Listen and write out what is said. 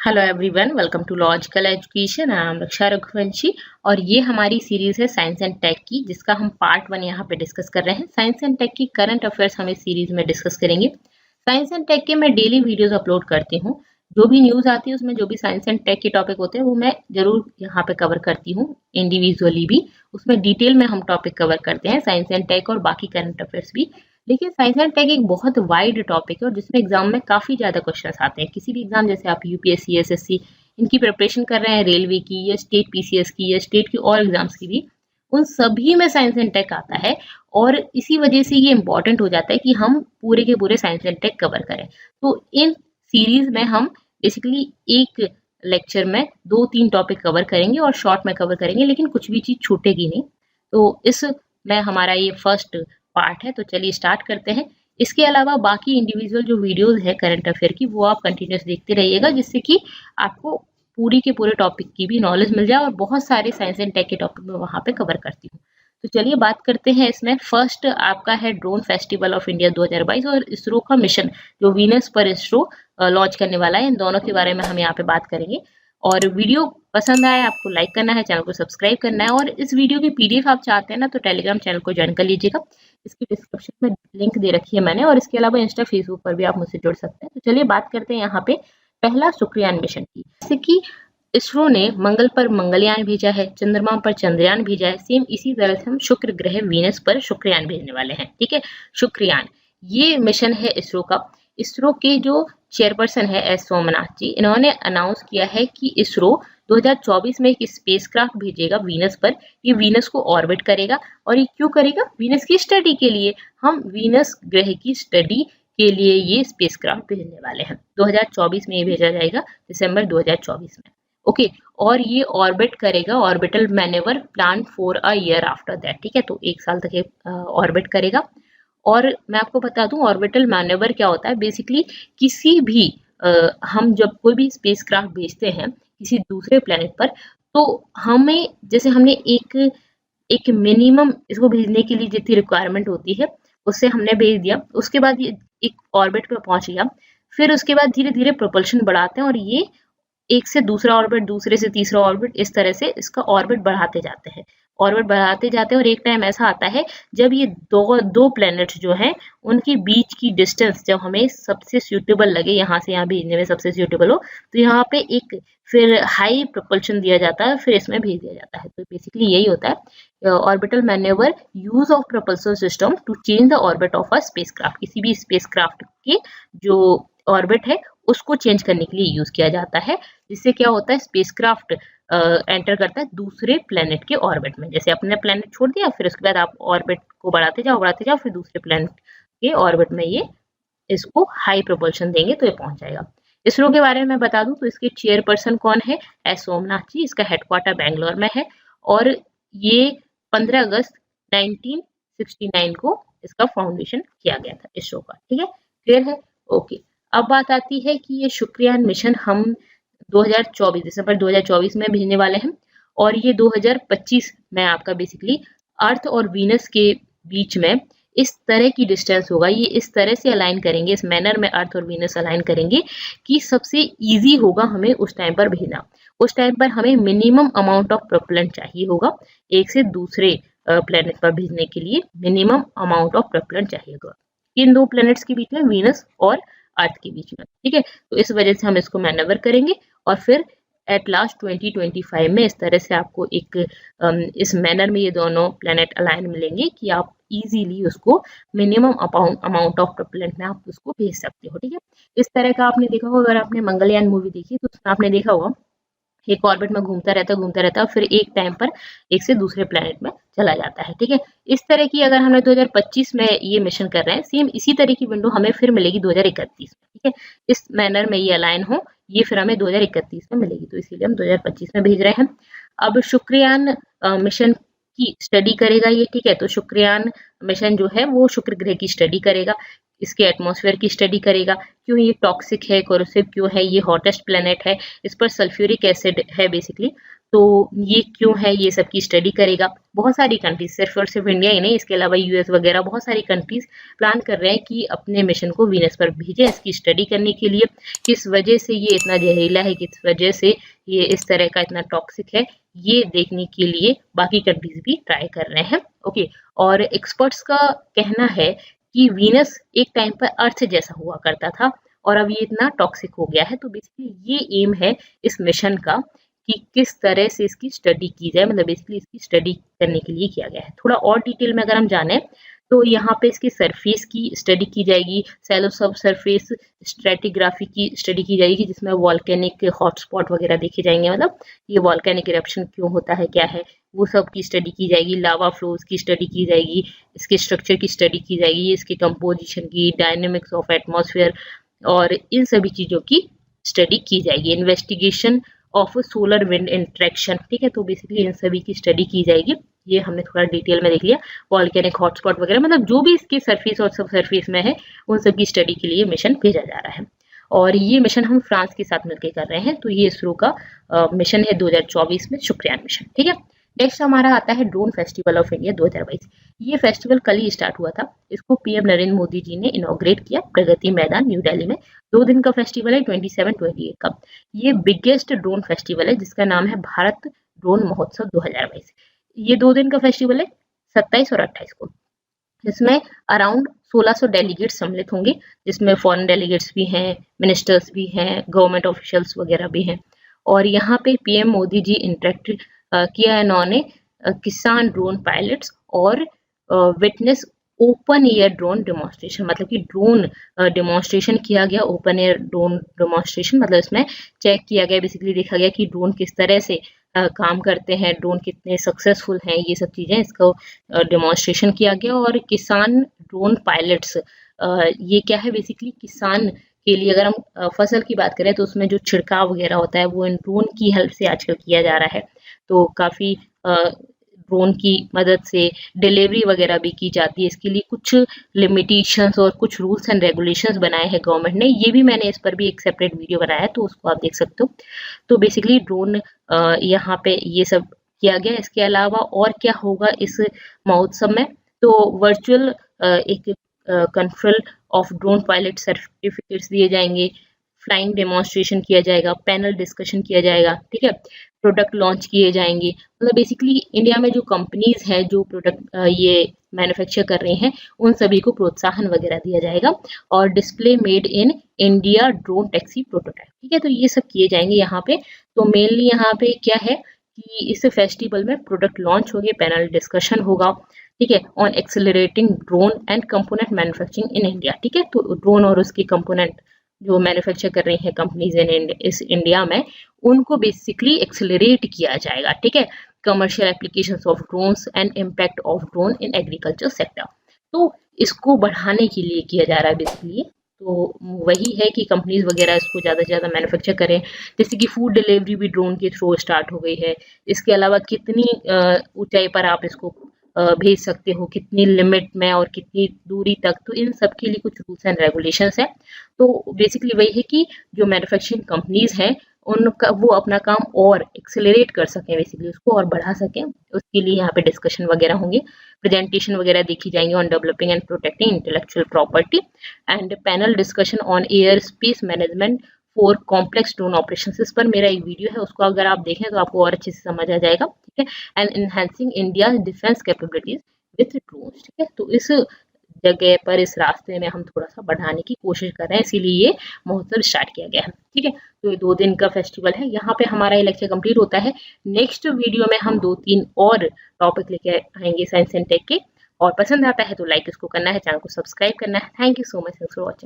Hello everyone, welcome to logical education. I am Raksha Raghuvanshi और ये हमारी सीरीज है साइंस एंड टेक की, जिसका हम पार्ट 1 यहाँ पे डिस्कस कर रहे हैं। साइंस एंड टेक की करंट अफेयर्स हम इस सीरीज में डिस्कस करेंगे। साइंस एंड टेक के मैं डेली वीडियोस अपलोड करती हूँ। जो भी न्यूज़ आती है उसमें जो भी साइंस एंड टेक के टॉपिक होते हैं वो मैं जरूर यहाँ पे कवर करती हूँ, इंडिविजुअली भी। उसमें डिटेल में हम टॉपिक कवर करते हैं, साइंस एंड टेक और बाकी करंट अफेयर्स भी। लेकिन साइंस एंड टेक एक बहुत वाइड टॉपिक है और जिसमें एग्जाम में काफी ज्यादा क्वेश्चंस आते हैं। किसी भी एग्जाम, जैसे आप यूपीएससी, एसएससी इनकी प्रिपरेशन कर रहे हैं, रेलवे की या स्टेट पीसीएस की या स्टेट की और एग्जाम्स की भी, उन सभी में साइंस एंड टेक आता है। और इसी वजह से ये इंपॉर्टेंट हो जाता है कि हम पूरे के पूरे साइंस एंड टेक कवर करें। तो इन सीरीज में हम बेसिकली एक लेक्चर में 2-3 टॉपिक कवर करेंगे और शॉर्ट में कवर करेंगे, लेकिन कुछ भी चीज छूटेगी नहीं। तो इस में हमारा ये फर्स्ट पार्ट है, तो चलिए स्टार्ट करते हैं। इसके अलावा बाकी इंडिविजुअल जो वीडियोस है करंट अफेयर की, वो आप कंटिन्यूस देखते रहिएगा, जिससे कि आपको पूरी के पूरे टॉपिक की भी नॉलेज मिल जाए। और बहुत सारे साइंस एंड टेक के टॉपिक में वहां पे कवर करती हूँ। तो चलिए बात करते हैं। इसमें फर्स्ट आपका है ड्रोन फेस्टिवल ऑफ इंडिया 2022 और इसरो का मिशन जो वीनस पर इसरो लॉन्च करने वाला है। इन दोनों के बारे में हम यहाँ पे बात करेंगे। और वीडियो पसंद आए आपको लाइक करना है, चैनल को सब्सक्राइब करना है। और इस वीडियो की पीडीएफ आप चाहते हैं ना, तो टेलीग्राम चैनल को ज्वाइन कर लीजिएगा। इसकी डिस्क्रिप्शन में लिंक दे रखी है मैंने। और इसके अलावा इंस्टा, फेसबुक पर भी आप मुझसे जुड़ सकते हैं। तो चलिए बात करते हैं यहाँ पे पहला शुक्रयान मिशन की। जैसे कि इसरो ने मंगल पर मंगलयान भेजा है, चंद्रमा पर चंद्रयान भेजा है, सेम इसी तरह से हम शुक्र ग्रह वीनस पर शुक्रयान भेजने वाले हैं। ठीक है, शुक्रयान ये मिशन है इसरो का। इसरो के जो चेयरपर्सन है एस सोमनाथ जी, इन्होंने अनाउंस किया है कि इसरो 2024 में एक स्पेसक्राफ्ट भेजेगा वीनस पर। ये वीनस को ऑर्बिट करेगा। और ये क्यों करेगा? वीनस की स्टडी के लिए। हम वीनस ग्रह की स्टडी के लिए ये स्पेसक्राफ्ट भेजने वाले हैं। 2024 में ये भेजा जाएगा, दिसंबर 2024 में। ओके, और ये ऑर्बिट करेगा, orbital manoeuvre plan for a year after that. ठीक है, तो 1 साल तक ये ऑर्बिट करेगा। और मैं आपको बता दूं ऑर्बिटल मैनेवर क्या होता है। बेसिकली किसी भी हम जब कोई भी स्पेसक्राफ्ट भेजते हैं किसी दूसरे प्लेनेट पर, तो हमें जैसे हमने एक मिनिमम इसको भेजने के लिए जितनी रिक्वायरमेंट होती है उससे हमने भेज दिया। उसके बाद ये एक ऑर्बिट पे पहुंच गया। फिर उसके बाद धीरे धीरे प्रोपल्शन बढ़ाते हैं और ये एक से दूसरा ऑर्बिट, दूसरे से तीसरा ऑर्बिट, इस तरह से इसका ऑर्बिट बढ़ाते जाते हैं। ऑर्बिट बढ़ाते जाते हैं और एक टाइम ऐसा आता है जब ये दो प्लैनेट्स जो हैं उनके बीच की डिस्टेंस जब हमें सबसे सूटेबल लगे, यहाँ से यहाँ भेजने में सबसे सूटेबल हो, तो यहाँ पे एक फिर हाई प्रोपल्शन दिया जाता है, फिर इसमें भेज दिया जाता है। तो बेसिकली यही होता है orbital maneuver, use of propulsion system to change the orbit of a spacecraft. किसी भी स्पेसक्राफ्ट के जो ऑर्बिट है उसको चेंज करने के लिए यूज किया जाता है। जिससे क्या होता है, स्पेसक्राफ्ट एंटर करता है दूसरे प्लेनेट के ऑर्बिट में। जैसे अपने प्लेनेट छोड़ दिया, फिर उसके बाद आप ऑर्बिट को बढ़ाते जाओ, फिर दूसरे प्लेनेट के ऑर्बिट में ये इसको हाई प्रोपल्शन देंगे तो ये पहुंच जाएगा। इसरो के बारे में मैं बता दूं तो इसके चेयरपर्सन कौन है? एस सोमनाथ जी। इसका हेडक्वार्टर बेंगलोर में है और ये 15 अगस्त 1969 को इसका फाउंडेशन किया गया था इसरो का। ठीक है, क्लियर है? ओके, अब बात आती है कि ये शुक्रयान मिशन हम 2024 दिसंबर 2024 में भेजने वाले हैं। और ये 2025 में आपका बेसिकली अर्थ और वीनस के बीच में इस तरह की डिस्टेंस होगा। ये इस तरह से अलाइन करेंगे, इस मैनर में अर्थ और वीनस अलाइन करेंगे कि सबसे इजी होगा हमें उस टाइम पर भेजना। उस टाइम पर हमें मिनिमम अमाउंट ऑफ प्रोपेलेंट चाहिए होगा। एक से दूसरे प्लेनेट पर भेजने के लिए मिनिमम अमाउंट ऑफ प्रोपेलेंट चाहिए होगा इन दो प्लेनेट्स के बीच में, वीनस और अर्थ के बीच में। ठीक है, तो इस वजह से हम इसको मैनेवर करेंगे और फिर एट लास्ट 2025 में इस तरह से आपको एक इस मैनर में ये दोनों प्लेनेट अलाइन मिलेंगे कि आप इजीली उसको मिनिमम अमाउंट ऑफ प्रोपेलेंट में आप उसको भेज सकते हो। ठीक है, इस तरह का आपने देखा होगा, अगर आपने मंगलयान मूवी देखी तो उसमें आपने देखा होगा एक ऑर्बिट में घूमता रहता है, फिर एक टाइम पर एक से दूसरे प्लेनेट में चला जाता है। ठीक है, इस तरह की अगर हमने 2025 में ये मिशन कर रहे हैं, सेम इसी तरह की विंडो हमें फिर मिलेगी 2031 में। ठीक है, इस मैनर में ये अलाइन हो, ये फिर हमें 2031 में मिलेगी, तो इसीलिए हम 2025 में भेज रहे हैं। अब शुक्रयान मिशन की स्टडी करेगा ये। ठीक है, तो शुक्रयान मिशन जो है वो शुक्र ग्रह की स्टडी करेगा, इसके एटमॉस्फेयर की स्टडी करेगा, क्यों ये टॉक्सिक है, कोरोसिव क्यों है, ये हॉटेस्ट प्लेनेट है, इस पर सल्फ्यूरिक एसिड है बेसिकली, तो ये क्यों है, ये सब की स्टडी करेगा। बहुत सारी कंट्रीज, सिर्फ और सिर्फ इंडिया ही नहीं, इसके अलावा यूएस वगैरह बहुत सारी कंट्रीज प्लान कर रहे हैं कि अपने मिशन को वीनस पर भेजें इसकी स्टडी करने के लिए। किस वजह से ये इतना जहरीला है, किस वजह से ये इस तरह का इतना टॉक्सिक है, ये देखने के लिए बाकी कंट्रीज भी ट्राई कर रहे हैं। ओके, और एक्सपर्ट्स का कहना है कि वीनस एक टाइम पर अर्थ जैसा हुआ करता था और अब ये इतना टॉक्सिक हो गया है। तो बेसिकली ये एम है इस मिशन का कि किस तरह से इसकी स्टडी की जाए, मतलब बेसिकली इसकी स्टडी करने के लिए किया गया है। थोड़ा और डिटेल में अगर हम जाने तो यहाँ पे इसकी सरफेस की स्टडी की जाएगी, सेलो सब सरफेस स्ट्रेटिग्राफी की स्टडी की जाएगी, जिसमें वॉल्केनिक हॉटस्पॉट वगैरह देखे जाएंगे, मतलब ये वॉल्केनिक इरप्शन क्यों होता है, क्या है, वो सब की स्टडी की जाएगी। लावा फ्लोज की स्टडी की जाएगी, इसके स्ट्रक्चर की स्टडी की जाएगी, इसकी कंपोजिशन की, डायनेमिक्स ऑफ एटमॉस्फेयर और इन सभी चीज़ों की स्टडी की जाएगी। Investigation of solar wind interaction, ठीक है, तो बेसिकली इन सभी की स्टडी की जाएगी। ये हमने थोड़ा डिटेल में देख लिया। वॉल्केनिक हॉटस्पॉट वगैरह, मतलब जो भी इसके सरफेस और सब सरफेस में है उन सब की स्टडी के लिए मिशन भेजा जा रहा है। और ये मिशन हम फ्रांस के साथ मिलकर कर रहे हैं। तो ये इसरो का मिशन है 2024 में, शुक्रयान मिशन, ठीक है। नेक्स्ट हमारा आता है ड्रोन फेस्टिवल ऑफ इंडिया 2022। ये फेस्टिवल कल ही स्टार्ट हुआ था। इसको पीएम नरेंद्र मोदी जी ने इनॉग्रेट किया प्रगति मैदान न्यू दिल्ली में। 2 दिन का फेस्टिवल है, 27-28 का। ये बिगेस्ट ड्रोन फेस्टिवल है जिसका नाम है भारत ड्रोन महोत्सव 2022। ये 2 दिन का फेस्टिवल है, 27 और 28 को। इसमें अराउंड 1600 डेलीगेट्स सम्मिलित होंगे, जिसमें फॉरेन डेलीगेट्स भी हैं, मिनिस्टर्स भी हैं, गवर्नमेंट ऑफिशियल्स वगैरह भी हैं। और यहाँ पे पीएम मोदी जी इंटरेक्ट किया इन्होंने किसान ड्रोन पायलट्स और witness open air drone demonstration, मतलब कि ड्रोन डेमोन्स्ट्रेशन किया गया। ओपन एयर ड्रोन डेमोन्स्ट्रेशन मतलब इसमें चेक किया गया, बेसिकली देखा गया कि ड्रोन किस तरह से काम करते हैं, ड्रोन कितने सक्सेसफुल हैं, ये सब चीज़ें इसको डेमोन्स्ट्रेशन किया गया। और किसान ड्रोन पायलट्स, ये क्या है, बेसिकली किसान के लिए अगर हम फसल की बात करें तो उसमें जो छिड़काव वगैरह होता है वो इन ड्रोन की हेल्प से आजकल किया जा रहा है। तो काफ़ी ड्रोन की मदद से डिलीवरी वगैरह भी की जाती है। इसके लिए कुछ लिमिटेशंस और कुछ रूल्स एंड रेगुलेशंस बनाए हैं गवर्नमेंट ने। ये भी मैंने इस पर भी एक सेपरेट वीडियो बनाया है, तो उसको आप देख सकते हो। तो बेसिकली ड्रोन यहाँ पे ये सब किया गया। इसके अलावा और क्या होगा इस महोत्सव में, तो वर्चुअल एक control of drone pilot certificates दिए जाएंगे, फ्लाइंग डेमोन्स्ट्रेशन किया जाएगा, पैनल डिस्कशन किया जाएगा, ठीक है, प्रोडक्ट लॉन्च किए जाएंगे। मतलब बेसिकली इंडिया में जो कंपनीज हैं जो प्रोडक्ट ये मैन्युफैक्चर कर रही हैं उन सभी को प्रोत्साहन वगैरह दिया जाएगा। और display made in India drone taxi prototype, ठीक है, तो ये सब किए जाएंगे यहाँ पे। तो मेनली यहाँ पे क्या है कि इस फेस्टिवल में प्रोडक्ट लॉन्च होंगे, पैनल डिस्कशन होगा, ठीक है, on accelerating drone and component manufacturing in India, ठीक है। तो ड्रोन और उसकी कंपोनेंट जो मैन्युफैक्चर कर रही हैं कंपनीज इस इंडिया में, उनको बेसिकली एक्सेलरेट किया जाएगा, ठीक है। Commercial applications of drones and impact of drone in agriculture sector, तो इसको बढ़ाने के लिए किया जा रहा है बेसिकली। तो वही है कि कंपनीज वगैरह इसको ज़्यादा से ज़्यादा मैन्युफैक्चर करें। जैसे कि फूड डिलीवरी भी ड्रोन के थ्रू स्टार्ट हो गई है। इसके अलावा कितनी ऊंचाई पर आप इसको भेज सकते हो, कितनी लिमिट में और कितनी दूरी तक, तो इन सब के लिए कुछ रूल्स एंड रेगुलेशंस हैं। तो बेसिकली वही है कि जो मैन्युफैक्चरिंग कंपनीज हैं उनका वो अपना काम और एक्सेलरेट कर सकें, बेसिकली उसको और बढ़ा सकें, उसके लिए यहाँ पे डिस्कशन वगैरह होंगे, प्रेजेंटेशन वगैरह देखी जाएंगे on developing and protecting intellectual property and panel discussion on air space management for complex drone operation. इस पर मेरा एक वीडियो है, उसको अगर आप देखें तो आपको और अच्छे से समझ आ जाएगा, ठीक है। And enhancing India defence capabilities with drones, ठीक है। तो इस जगह पर, इस रास्ते में हम थोड़ा सा बढ़ाने की कोशिश कर रहे हैं, इसीलिए ये महोत्सव स्टार्ट किया गया है, ठीक है। तो ये 2 दिन का फेस्टिवल है। यहाँ पे हमारा ये लेक्चर कंप्लीट होता है। नेक्स्ट वीडियो में हम 2-3 और टॉपिक लेके आएंगे साइंस एंड टेक के। और पसंद आता है तो लाइक इसको करना है, चैनल को सब्सक्राइब करना है। Thank you so much for watching.